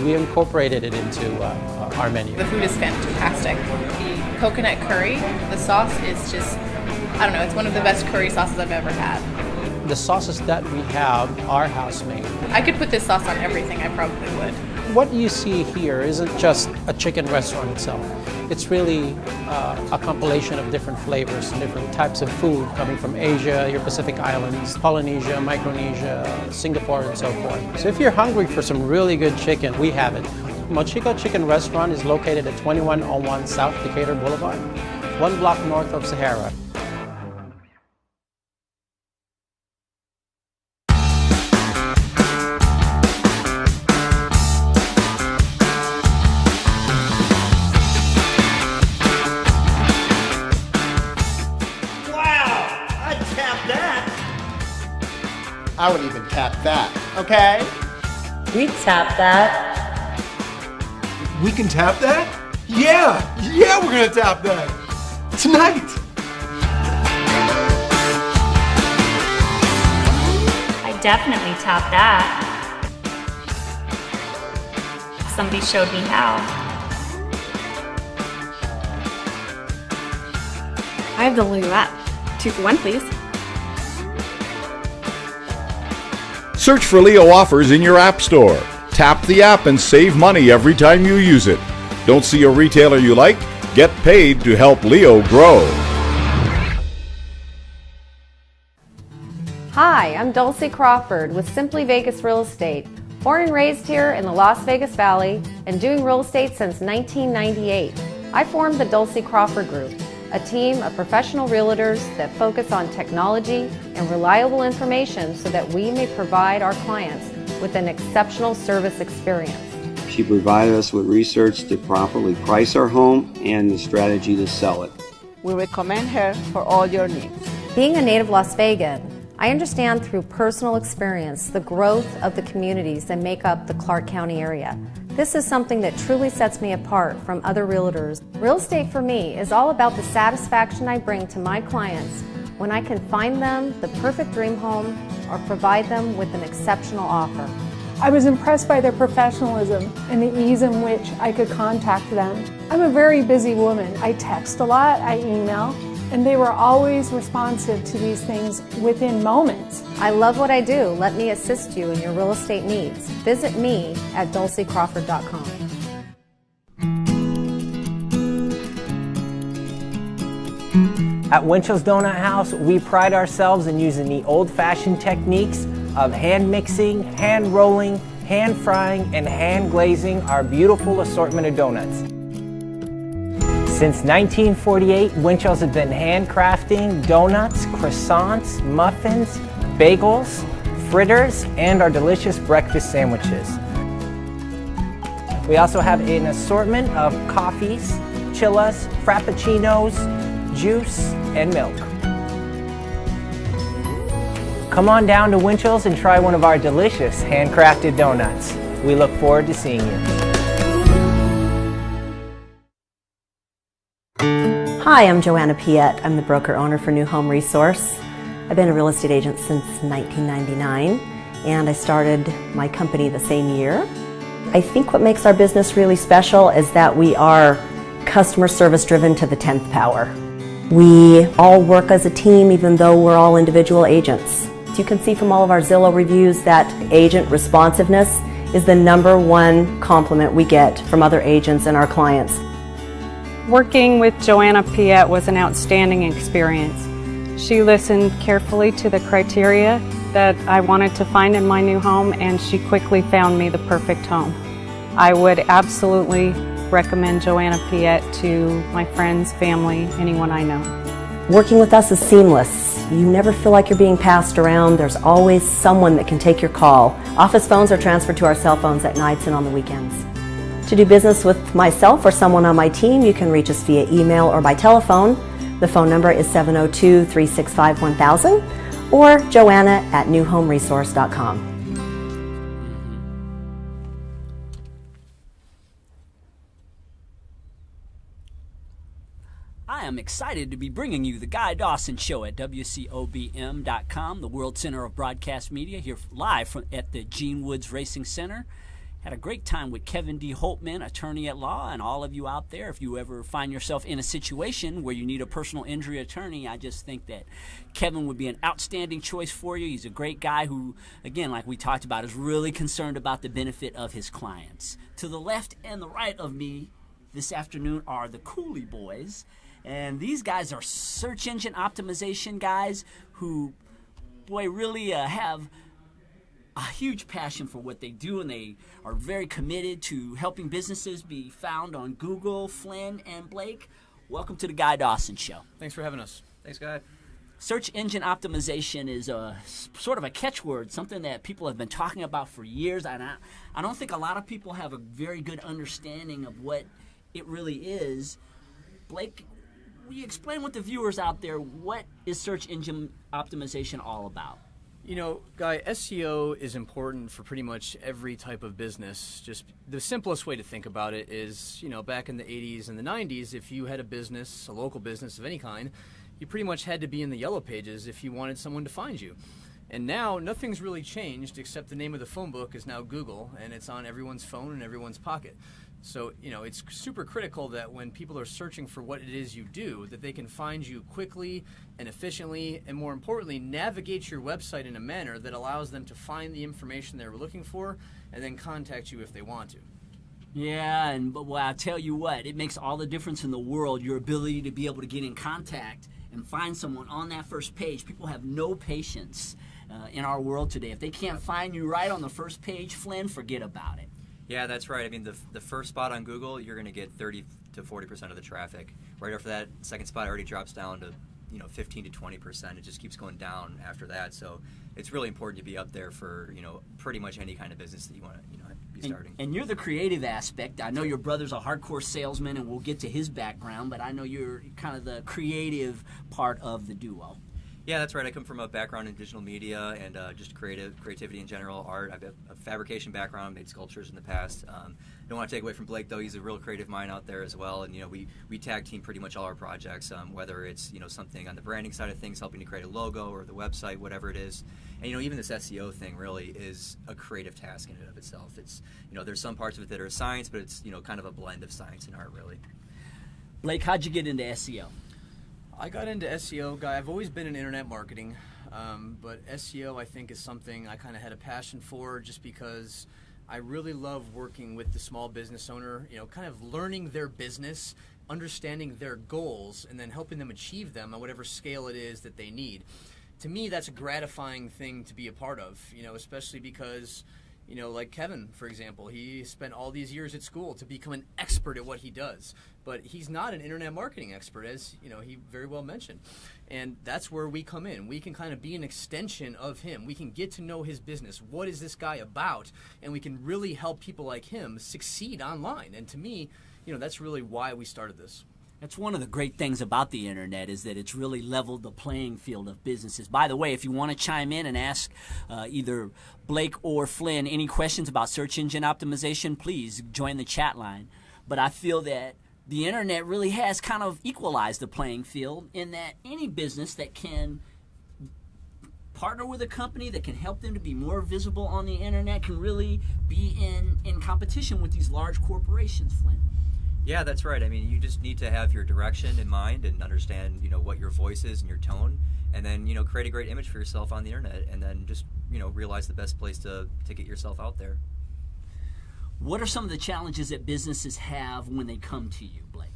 we incorporated it into our menu. The food is fantastic. The coconut curry, the sauce is just, I don't know, it's one of the best curry sauces I've ever had. The sauces that we have are house-made. I could put this sauce on everything, I probably would. What you see here isn't just a chicken restaurant itself. It's really a compilation of different flavors and different types of food coming from Asia, your Pacific Islands, Polynesia, Micronesia, Singapore, and so forth. So if you're hungry for some really good chicken, we have it. Mochico Chicken Restaurant is located at 2101 South Decatur Boulevard, 1 block north of Sahara. I would even tap that, okay? We tap that. We can tap that? Yeah, we're gonna tap that. Tonight. I definitely tap that. Somebody showed me how. I have the Lou app. 2 for 1, please. Search for Leo offers in your app store. Tap the app and save money every time you use it. Don't see a retailer you like? Get paid to help Leo grow. Hi, I'm Dulcie Crawford with Simply Vegas Real Estate. Born and raised here in the Las Vegas Valley and doing real estate since 1998. I formed the Dulcie Crawford Group, a team of professional realtors that focus on technology and reliable information so that we may provide our clients with an exceptional service experience. She provided us with research to properly price our home and the strategy to sell it. We recommend her for all your needs. Being a native Las Vegan, I understand through personal experience the growth of the communities that make up the Clark County area. This is something that truly sets me apart from other realtors. Real estate for me is all about the satisfaction I bring to my clients when I can find them the perfect dream home or provide them with an exceptional offer. I was impressed by their professionalism and the ease in which I could contact them. I'm a very busy woman. I text a lot, I email, and they were always responsive to these things within moments. I love what I do. Let me assist you in your real estate needs. Visit me at dulciecrawford.com. At Winchell's Donut House, we pride ourselves in using the old-fashioned techniques of hand mixing, hand rolling, hand frying, and hand glazing our beautiful assortment of donuts. Since 1948, Winchell's has been handcrafting donuts, croissants, muffins, bagels, fritters, and our delicious breakfast sandwiches. We also have an assortment of coffees, chillas, frappuccinos, juice, and milk. Come on down to Winchell's and try one of our delicious handcrafted donuts. We look forward to seeing you. Hi, I'm Joanna Piette. I'm the broker-owner for New Home Resource. I've been a real estate agent since 1999, and I started my company the same year. I think what makes our business really special is that we are customer service driven to the 10th power. We all work as a team even though we're all individual agents. As you can see from all of our Zillow reviews that agent responsiveness is the #1 compliment we get from other agents and our clients. Working with Joanna Piette was an outstanding experience. She listened carefully to the criteria that I wanted to find in my new home, and she quickly found me the perfect home. I would absolutely recommend Joanna Piette to my friends, family, anyone I know. Working with us is seamless. You never feel like you're being passed around. There's always someone that can take your call. Office phones are transferred to our cell phones at nights and on the weekends. To do business with myself or someone on my team, you can reach us via email or by telephone. The phone number is 702-365-1000 or joanna@newhomeresource.com. I am excited to be bringing you the Guy Dawson Show at wcobm.com, the World Center of Broadcast Media, here live at the Gene Woods Racing Center. Had a great time with Kevin D. Holtman, attorney at law, and all of you out there. If you ever find yourself in a situation where you need a personal injury attorney, I just think that Kevin would be an outstanding choice for you. He's a great guy who, again, like we talked about, is really concerned about the benefit of his clients. To the left and the right of me this afternoon are the Cooley Boys, and these guys are search engine optimization guys who, boy, really have a huge passion for what they do, and they are very committed to helping businesses be found on Google. Flynn and Blake, welcome to the Guy Dawson Show. Thanks for having us. Thanks, Guy. Search engine optimization is a sort of a catchword, something that people have been talking about for years, and I don't think a lot of people have a very good understanding of what it really is. Blake, will you explain with the viewers out there, what is search engine optimization all about? You know, Guy, SEO is important for pretty much every type of business. Just the simplest way to think about it is, you know, back in the 80s and the 90s, if you had a business, a local business of any kind, you pretty much had to be in the yellow pages if you wanted someone to find you. And now nothing's really changed except the name of the phone book is now Google, and it's on everyone's phone and everyone's pocket. So, you know, it's super critical that when people are searching for what it is you do, that they can find you quickly and efficiently, and more importantly, navigate your website in a manner that allows them to find the information they're looking for and then contact you if they want to. Yeah, and well, I'll tell you what, it makes all the difference in the world, your ability to be able to get in contact and find someone on that first page. People have no patience in our world today. If they can't find you right on the first page, Flynn, forget about it. Yeah, that's right. I mean, the first spot on Google, you're going to get 30 to 40% of the traffic. Right after that, second spot already drops down to 15 to 20%. It just keeps going down after that. So it's really important to be up there for pretty much any kind of business that you want to be starting. And you're the creative aspect. I know your brother's a hardcore salesman, and we'll get to his background. But I know you're kind of the creative part of the duo. Yeah, that's right. I come from a background in digital media and just creativity in general, art. I've got a fabrication background, made sculptures in the past. Don't want to take away from Blake, though. He's a real creative mind out there as well. And, we tag team pretty much all our projects, whether it's, something on the branding side of things, helping to create a logo or the website, whatever it is. And, even this SEO thing really is a creative task in and of itself. It's, there's some parts of it that are science, but it's, kind of a blend of science and art, really. Blake, how'd you get into SEO? I got into SEO, Guy. I've always been in internet marketing, but SEO I think is something I kind of had a passion for just because I really love working with the small business owner, kind of learning their business, understanding their goals, and then helping them achieve them at whatever scale it is that they need. To me, that's a gratifying thing to be a part of, especially because like Kevin, for example, he spent all these years at school to become an expert at what he does. But he's not an internet marketing expert, as he very well mentioned. And that's where we come in. We can kind of be an extension of him. We can get to know his business. What is this guy about? And we can really help people like him succeed online. And to me, that's really why we started this. That's one of the great things about the internet is that it's really leveled the playing field of businesses. By the way, if you want to chime in and ask either Blake or Flynn any questions about search engine optimization, please join the chat line. But I feel that the internet really has kind of equalized the playing field in that any business that can partner with a company that can help them to be more visible on the internet can really be in competition with these large corporations, Flynn. Yeah, that's right. I mean, you just need to have your direction in mind and understand, what your voice is and your tone, and then, create a great image for yourself on the internet, and then just, realize the best place to get yourself out there. What are some of the challenges that businesses have when they come to you, Blake?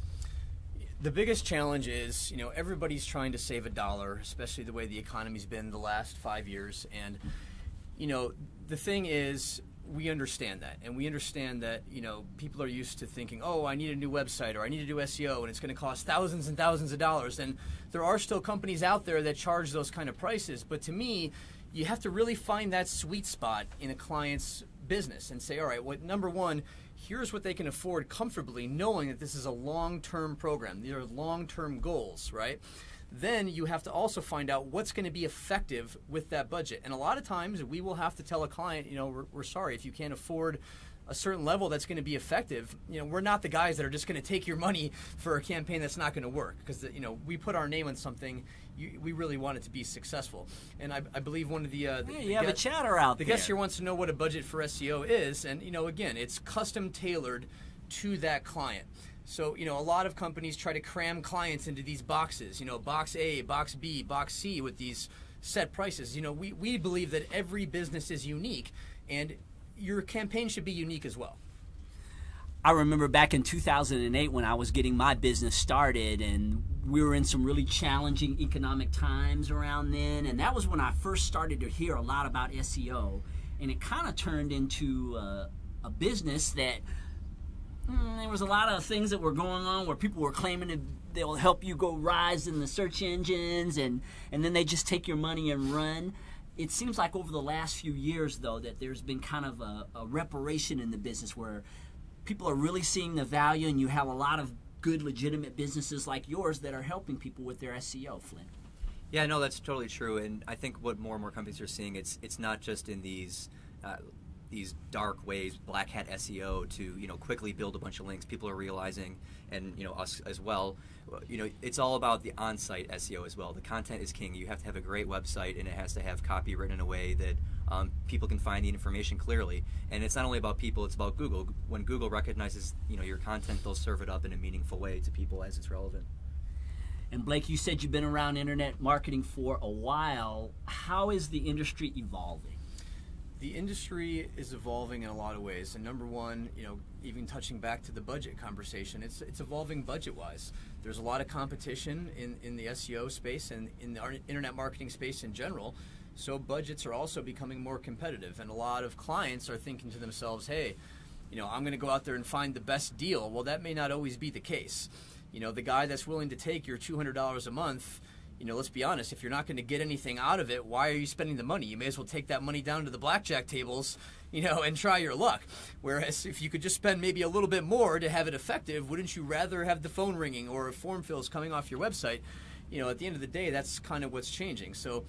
The biggest challenge is, everybody's trying to save a dollar, especially the way the economy's been the last 5 years, and, the thing is, we understand that, and we understand that people are used to thinking, oh, I need a new website or I need to do SEO and it's going to cost thousands and thousands of dollars, and there are still companies out there that charge those kind of prices. But to me, you have to really find that sweet spot in a client's business and say, all right, number one, here's what they can afford comfortably, knowing that this is a long-term program. These are long-term goals, right? Then you have to also find out what's going to be effective with that budget. And a lot of times we will have to tell a client, we're sorry, if you can't afford a certain level that's going to be effective, we're not the guys that are just going to take your money for a campaign that's not going to work, because we put our name on something. We really want it to be successful. And I believe one of the you have a chatter out the there. guest here wants to know what a budget for SEO is, and again, it's custom tailored to that client. So, a lot of companies try to cram clients into these boxes, box A, box B, box C, with these set prices. We believe that every business is unique, and your campaign should be unique as well. I remember back in 2008 when I was getting my business started, and we were in some really challenging economic times around then, and that was when I first started to hear a lot about SEO, and it kind of turned into a business that there was a lot of things that were going on where people were claiming that they'll help you go rise in the search engines, and then they just take your money and run. It seems like over the last few years, though, that there's been kind of a reparation in the business where people are really seeing the value, and you have a lot of good, legitimate businesses like yours that are helping people with their SEO, Flynn. Yeah, no, that's totally true. And I think what more and more companies are seeing, it's not just in these dark ways, black hat SEO, to quickly build a bunch of links. People are realizing, and us as well, it's all about the on-site SEO as well. The content is king. You have to have a great website, and it has to have copy written in a way that people can find the information clearly. And it's not only about people, it's about Google. When Google recognizes your content, they'll serve it up in a meaningful way to people as it's relevant. And Blake, you said you've been around internet marketing for a while. How is the industry evolving? The industry is evolving in a lot of ways, and number one, even touching back to the budget conversation, it's evolving budget-wise. There's a lot of competition in the SEO space and in the internet marketing space in general, so budgets are also becoming more competitive, and a lot of clients are thinking to themselves, hey, I'm going to go out there and find the best deal. Well, that may not always be the case. The guy that's willing to take your $200 a month, let's be honest, if you're not going to get anything out of it, why are you spending the money? You may as well take that money down to the blackjack tables, and try your luck. Whereas if you could just spend maybe a little bit more to have it effective, wouldn't you rather have the phone ringing or form fills coming off your website? At the end of the day, that's kind of what's changing. So,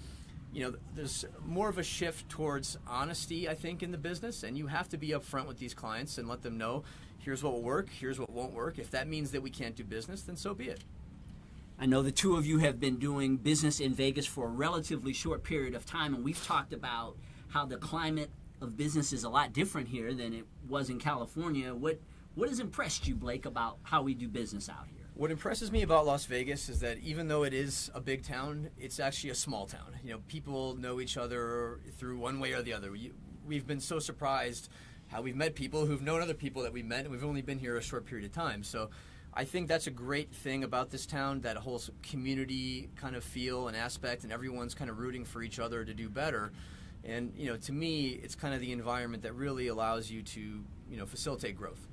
there's more of a shift towards honesty, I think, in the business, and you have to be upfront with these clients and let them know, here's what will work, here's what won't work. If that means that we can't do business, then so be it. I know the two of you have been doing business in Vegas for a relatively short period of time, and we've talked about how the climate of business is a lot different here than it was in California. What has impressed you, Blake, about how we do business out here? What impresses me about Las Vegas is that even though it is a big town, it's actually a small town. People know each other through one way or the other. We've been so surprised how we've met people who've known other people that we met, and we've only been here a short period of time. So I think that's a great thing about this town, that whole community kind of feel and aspect, and everyone's kind of rooting for each other to do better. And, to me, it's kind of the environment that really allows you to, facilitate growth.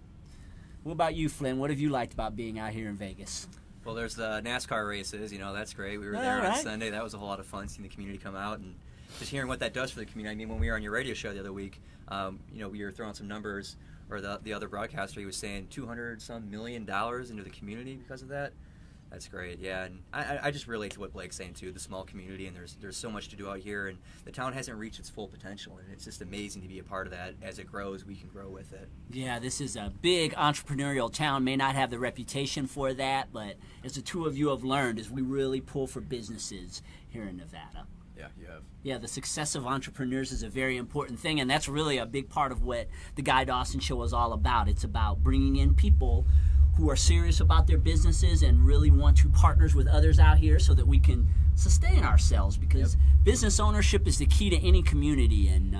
What about you, Flynn? What have you liked about being out here in Vegas? Well, there's the NASCAR races, that's great. We were there on Sunday. That was a whole lot of fun, seeing the community come out and just hearing what that does for the community. I mean, when we were on your radio show the other week, we were throwing some numbers, or the other broadcaster, he was saying $200-some million into the community because of that. That's great, yeah. And I just relate to what Blake's saying too, the small community, and there's so much to do out here, and the town hasn't reached its full potential, and it's just amazing to be a part of that. As it grows, we can grow with it. Yeah, this is a big entrepreneurial town. May not have the reputation for that, but as the two of you have learned, is we really pull for businesses here in Nevada. Yeah, you have. Yeah, the success of entrepreneurs is a very important thing, and that's really a big part of what the Guy Dawson Show is all about. It's about bringing in people who are serious about their businesses and really want to partner with others out here so that we can sustain ourselves, because business ownership is the key to any community. And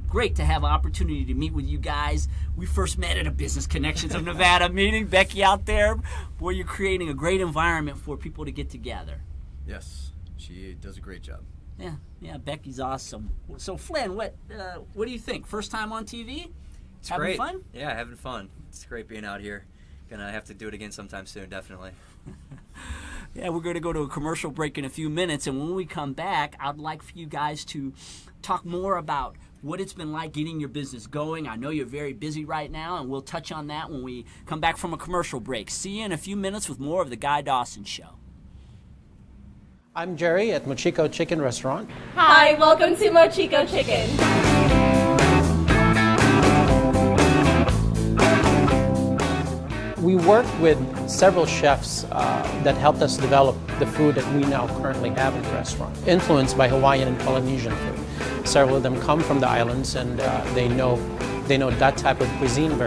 great to have an opportunity to meet with you guys. We first met at a Business Connections of Nevada meeting. Becky out there, boy, you're creating a great environment for people to get together. Yes, she does a great job. Yeah, Becky's awesome. So Flynn, what do you think? First time on TV? It's having great. Fun? Yeah, having fun. It's great being out here. Gonna have to do it again sometime soon, definitely. Yeah, we're going to go to a commercial break in a few minutes, and when we come back, I'd like for you guys to talk more about what it's been like getting your business going. I know you're very busy right now, and we'll touch on that when we come back from a commercial break. See you in a few minutes with more of the Guy Dawson Show. I'm Jerry at Mochico Chicken Restaurant. Hi, welcome to Mochico Chicken. worked with several chefs that helped us develop the food that we now currently have in the restaurant, influenced by Hawaiian and Polynesian food. Several of them come from the islands, and they know that type of cuisine very well.